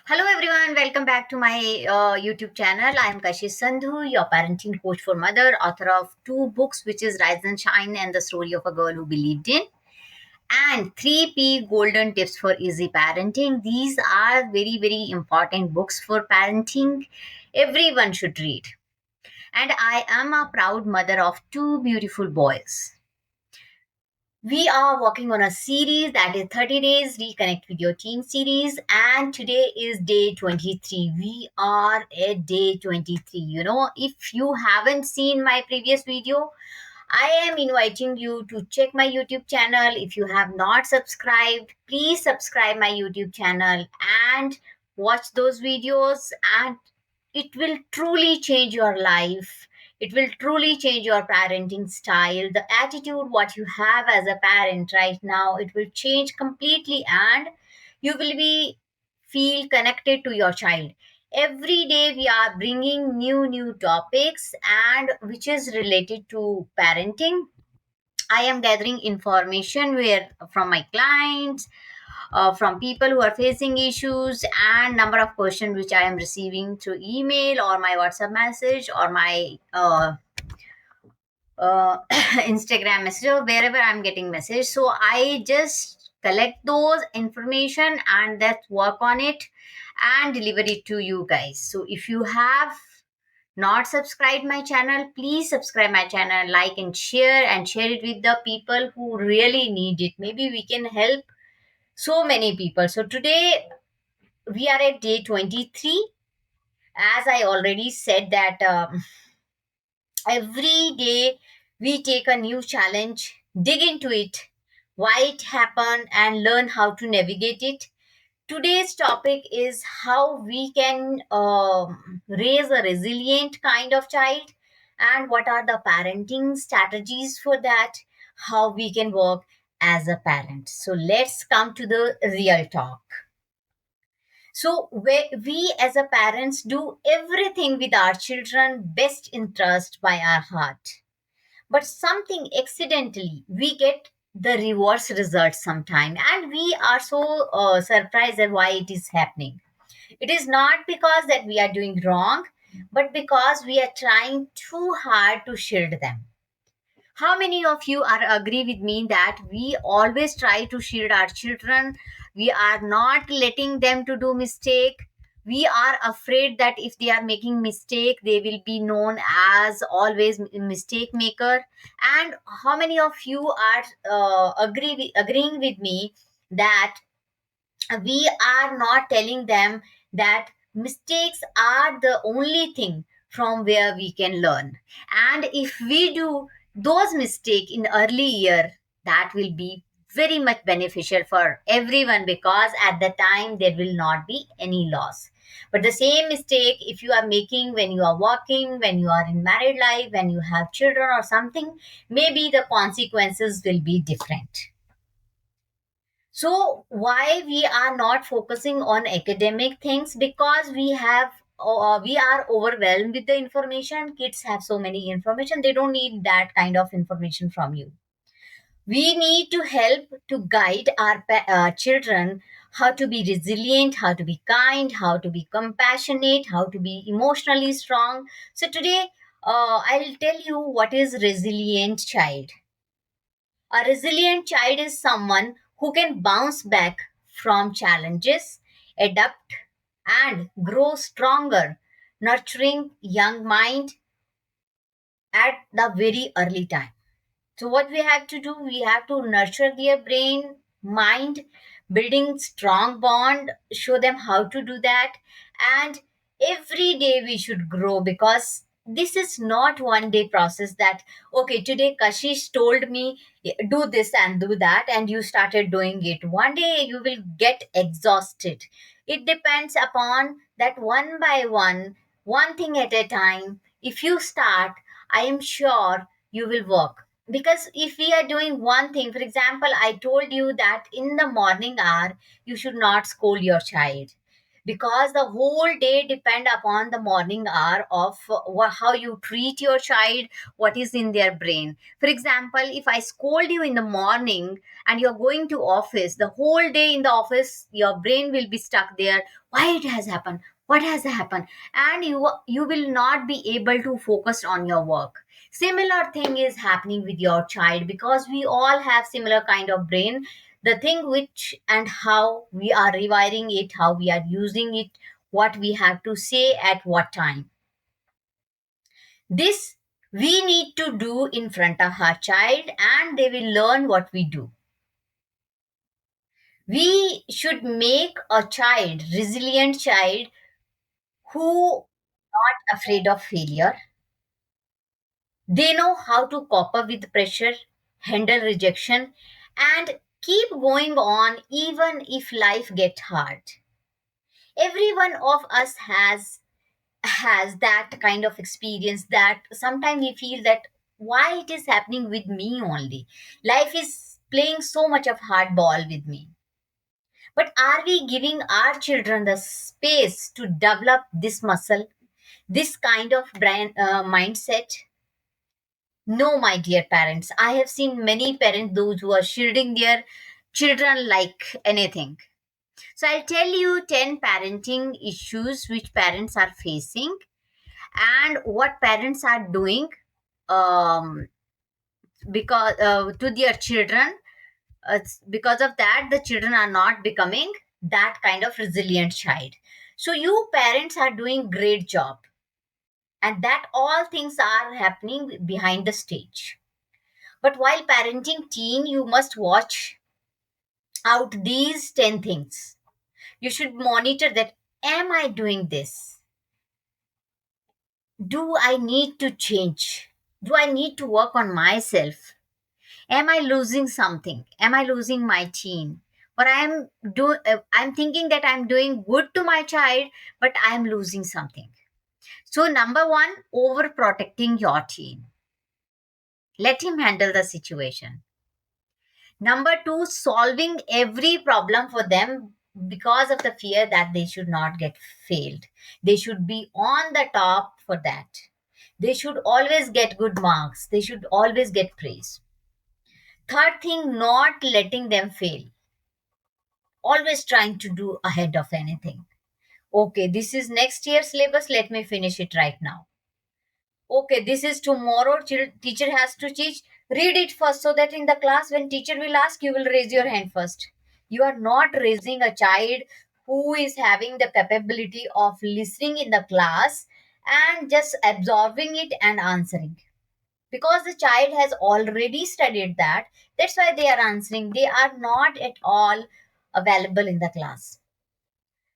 Hello everyone, welcome back to my YouTube channel. I am Kashish Sandhu, your parenting coach for mother, author of two books, which is Rise and Shine and the Story of a Girl Who Believed in, and 3P Golden Tips for Easy Parenting. These are very, very important books for parenting. Everyone should read. And I am a proud mother of two beautiful boys. We are working on a series that is 30 days reconnect with your teen series, and today is day 23. We are at day 23. If you haven't seen my previous video, I am inviting you to check my YouTube channel. If you have not subscribed, please subscribe my YouTube channel and watch those videos, and it will truly change your life. It will truly change your parenting style, the attitude what you have as a parent right now. It will change completely, and you will be feel connected to your child. Every day we are bringing new topics and which is related to parenting. I am gathering information where from my clients, from people who are facing issues, and number of questions which I am receiving through email or my WhatsApp message or my Instagram message or wherever I'm getting message. So I just collect those information and that work on it and deliver it to you guys. So if you have not subscribed my channel, please subscribe my channel, like and share it with the people who really need it. Maybe we can help so many people. So today we are at day 23. As I already said that every day we take a new challenge, dig into it, why it happened, and learn how to navigate it. Today's topic is how we can raise a resilient kind of child, and what are the parenting strategies for that, how we can work as a parent. So let's come to the real talk. So we as a parents do everything with our children best interest by our heart, but something accidentally we get the reverse result sometime, and we are so surprised at why it is happening. It is not because that we are doing wrong, but because we are trying too hard to shield them. How many of you are agree with me that we always try to shield our children? We are not letting them to do mistake. We are afraid that if they are making mistake, they will be known as always mistake maker. And how many of you are agreeing with me that we are not telling them that mistakes are the only thing from where we can learn, and if we do those mistakes in early year, that will be very much beneficial for everyone, because at the time there will not be any loss. But the same mistake if you are making when you are working, when you are in married life, when you have children or something, maybe the consequences will be different. So why we are not focusing on academic things? Because we are overwhelmed with the information. Kids have so many information, they don't need that kind of information from you. We need to help to guide our children how to be resilient, how to be kind, how to be compassionate, how to be emotionally strong. So today I'll tell you what is resilient child. A resilient child is someone who can bounce back from challenges, adapt, and grow stronger, nurturing young mind at the very early time. So, what we have to do, we have to nurture their brain, mind, building strong bond, show them how to do that. And every day we should grow, because this is not one day process that, okay, today Kashish told me do this and do that, and you started doing it. One day you will get exhausted. It depends upon that one by one thing at a time. If you start, I am sure you will work. Because if we are doing one thing, for example, I told you that in the morning hour you should not scold your child. because the whole day depend upon the morning hour of how you treat your child, what is in their brain. For example, if I scold you in the morning and you're going to office, the whole day in the office your brain will be stuck there. Why it has happened, what has happened, and you will not be able to focus on your work. Similar thing is happening with your child, because we all have similar kind of brain. The thing which and how we are rewiring it, how we are using it, what we have to say at what time, this we need to do in front of our child, and they will learn what we do. We should make a child resilient child who not afraid of failure. They know how to cope up with pressure, handle rejection, and keep going on even if life gets hard. Every one of us has that kind of experience, that sometimes we feel that why it is happening with me only. Life is playing so much of hardball with me. But are we giving our children the space to develop this muscle, this kind of brain mindset? No, my dear parents. I have seen many parents, those who are shielding their children like anything. So I'll tell you 10 parenting issues which parents are facing, and what parents are doing um, because to their children. Because of that, the children are not becoming that kind of resilient child. So you parents are doing great job, and that all things are happening behind the stage. But while parenting teen, you must watch out these 10 things. You should monitor that, am I doing this? Do I need to change? Do I need to work on myself? Am I losing something? Am I losing my teen? Or I'm thinking that I'm doing good to my child, but I'm losing something. So number 1, overprotecting your teen. Let him handle the situation. Number 2, solving every problem for them because of the fear that they should not get failed. They should be on the top for that. They should always get good marks. They should always get praise. Third thing, not letting them fail. Always trying to do ahead of anything. Okay, this is next year's syllabus. Let me finish it right now. Okay, this is tomorrow. Teacher has to teach. Read it first so that in the class, when teacher will ask, you will raise your hand first. You are not raising a child who is having the capability of listening in the class and just absorbing it and answering. Because the child has already studied that, that's why they are answering. They are not at all available in the class.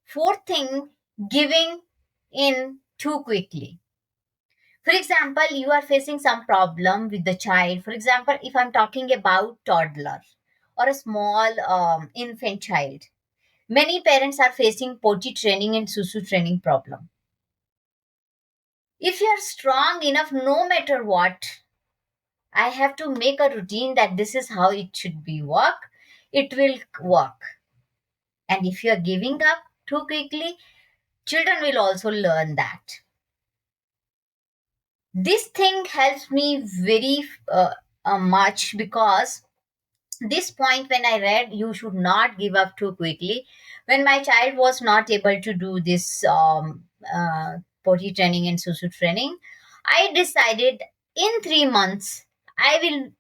Fourth thing, giving in too quickly. For example, you are facing some problem with the child. For example, if I'm talking about toddler or a small infant child, many parents are facing potty training and susu training problem. If you are strong enough, no matter what, I have to make a routine that this is how it should be work, it will work. And if you are giving up too quickly, children will also learn that. This thing helps me very much, because this point when I read you should not give up too quickly, when my child was not able to do this potty training and susu training, I decided in 3 months I will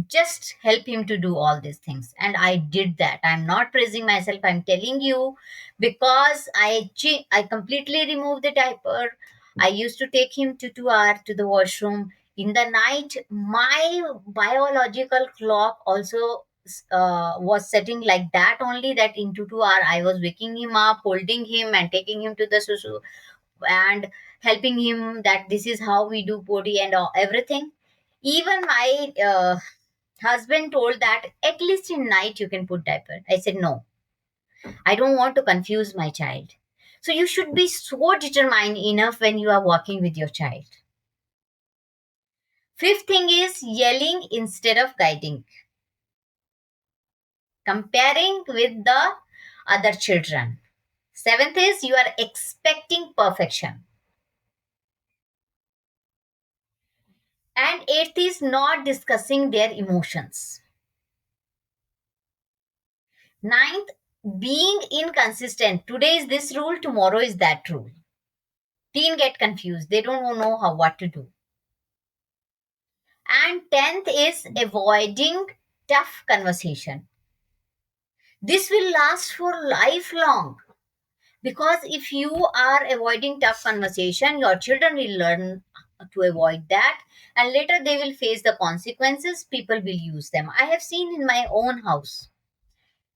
just help him to do all these things, and I did that. I'm not praising myself, I'm telling you, because I completely removed the diaper. I used to take him to 2 hours to the washroom in the night. My biological clock also was setting like that only, that in 2 hours I was waking him up, holding him and taking him to the susu, and helping him that this is how we do potty and everything. Even my husband told that at least in night you can put diaper. I said no, I don't want to confuse my child. So you should be so determined enough when you are working with your child. Fifth thing is yelling instead of guiding, comparing with the other children. Seventh is you are expecting perfection. And eighth is not discussing their emotions. Ninth, being inconsistent. Today is this rule, tomorrow is that rule. Teen get confused. They don't know how what to do. And tenth is avoiding tough conversation. This will last for lifelong, because if you are avoiding tough conversation, your children will learn to avoid that, and later they will face the consequences. People will use them. I have seen in my own house.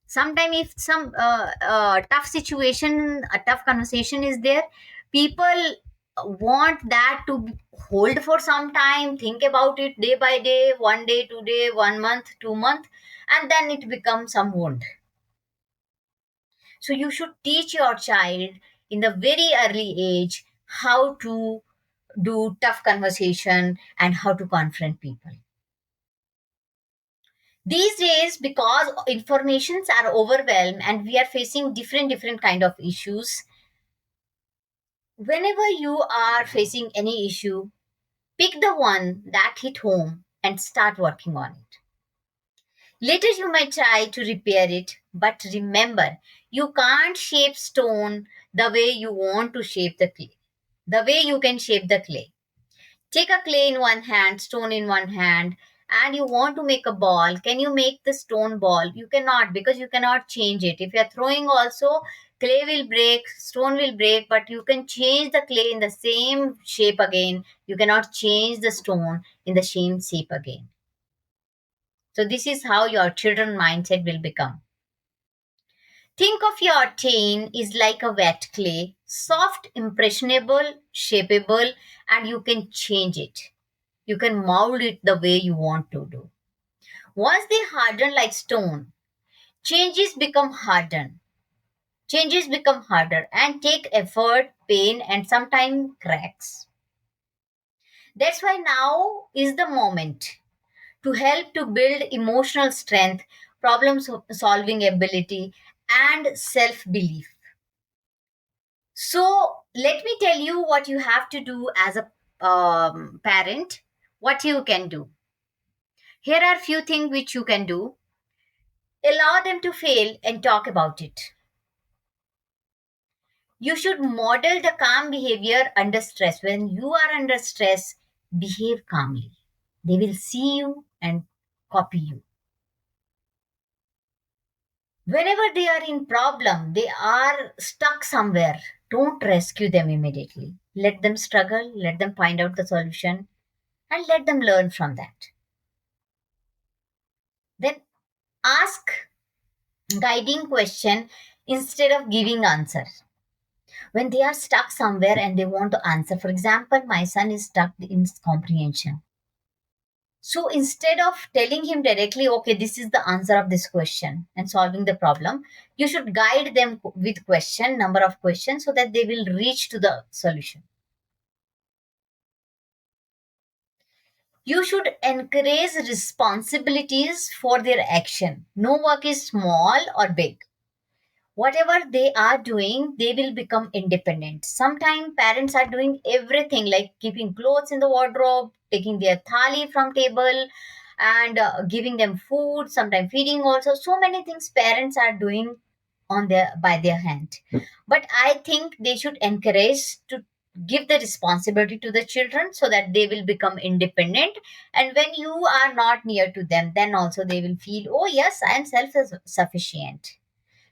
Sometimes if some tough situation, a tough conversation is there, people want that to hold for some time, think about it day by day, one day, 2 day, 1 month, 2 month, and then it becomes some wound. So you should teach your child in the very early age how to do tough conversation and how to confront people. These days, because informations are overwhelmed and we are facing different kind of issues, whenever you are facing any issue, pick the one that hit home and start working on it. Later you might try to repair it, but remember, you can't shape stone the way you want to shape the clay. The way you can shape the clay. Take a clay in one hand, stone in one hand, and you want to make a ball. Can you make the stone ball? You cannot, because you cannot change it. If you are throwing also, clay will break, stone will break, but you can change the clay in the same shape again. You cannot change the stone in the same shape again. So this is how your children mindset will become. Think of your teen is like a wet clay, soft, impressionable, shapeable, and you can change it. You can mold it the way you want to do. Once they harden like stone, changes become hardened. Changes become harder and take effort, pain, and sometimes cracks. That's why now is the moment to help to build emotional strength, solving ability, and self belief. So, let me tell you what you have to do as a parent, what you can do. Here are few things which you can do. Allow them to fail and talk about it. You should model the calm behavior under stress. When you are under stress, behave calmly. They will see you and copy you. Whenever they are in problem, they are stuck somewhere, don't rescue them immediately. Let them struggle, let them find out the solution, and let them learn from that. Then ask guiding question instead of giving answer. When they are stuck somewhere and they want to answer, for example, my son is stuck in comprehension. So instead of telling him directly, okay, this is the answer of this question and solving the problem, you should guide them with question, number of questions, so that they will reach to the solution. You should encourage responsibilities for their action. No work is small or big. Whatever they are doing, they will become independent. Sometimes parents are doing everything like keeping clothes in the wardrobe, taking their thali from table, and giving them food, sometimes feeding also. So many things parents are doing on their by their hand. But I think they should encourage to give the responsibility to the children so that they will become independent, and when you are not near to them, then also they will feel, oh yes, I am self sufficient.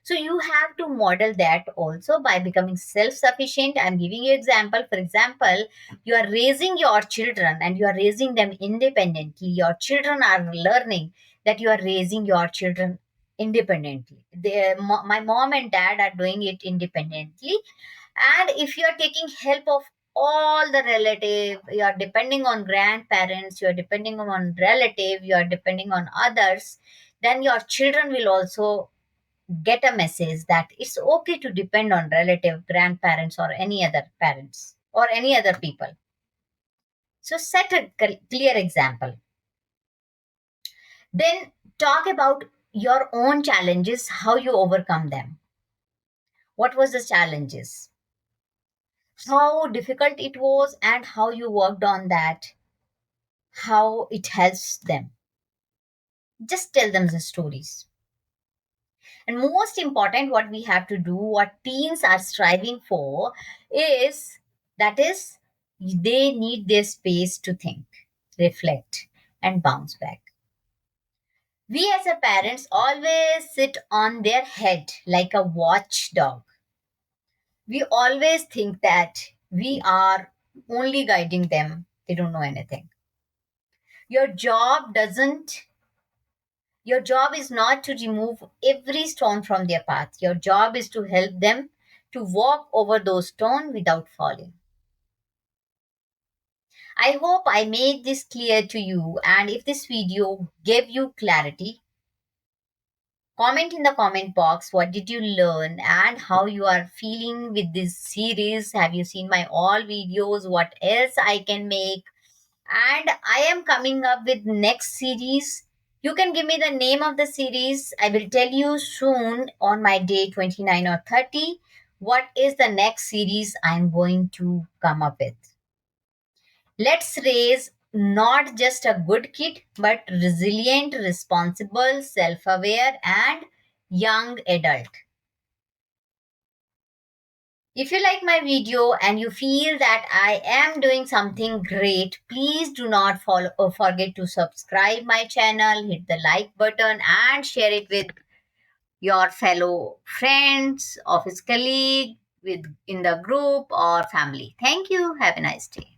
So you have to model that also by becoming self-sufficient. I'm giving you example. For example, you are raising your children and you are raising them independently. Your children are learning that you are raising your children independently. My mom and dad are doing it independently. And if you are taking help of all the relative, you are depending on grandparents, you are depending on relative, you are depending on others, then your children will also get a message that it's okay to depend on relative, grandparents, or any other parents or any other people. So set a clear example. Then talk about your own challenges, how you overcome them. What was the challenges, how difficult it was, and how you worked on that, how it helps them. Just tell them the stories. And most important, what we have to do, what teens are striving for, is that is they need their space to think, reflect, and bounce back. We as a parents always sit on their head like a watchdog. We always think that we are only guiding them. They don't know anything. Your job doesn't Your job is not to remove every stone from their path. Your job is to help them to walk over those stones without falling. I hope I made this clear to you, and if this video gave you clarity, comment in the comment box what did you learn and how you are feeling with this series. Have you seen my all videos? What else I can make? And I am coming up with next series. You can give me the name of the series. I will tell you soon on my day 29 or 30 what is the next series I'm going to come up with. Let's raise not just a good kid, but resilient, responsible, self-aware, and young adult. If you like my video and you feel that I am doing something great, please do not forget to subscribe my channel, hit the like button and share it with your fellow friends, office colleague, with in the group or family. Thank you. Have a nice day.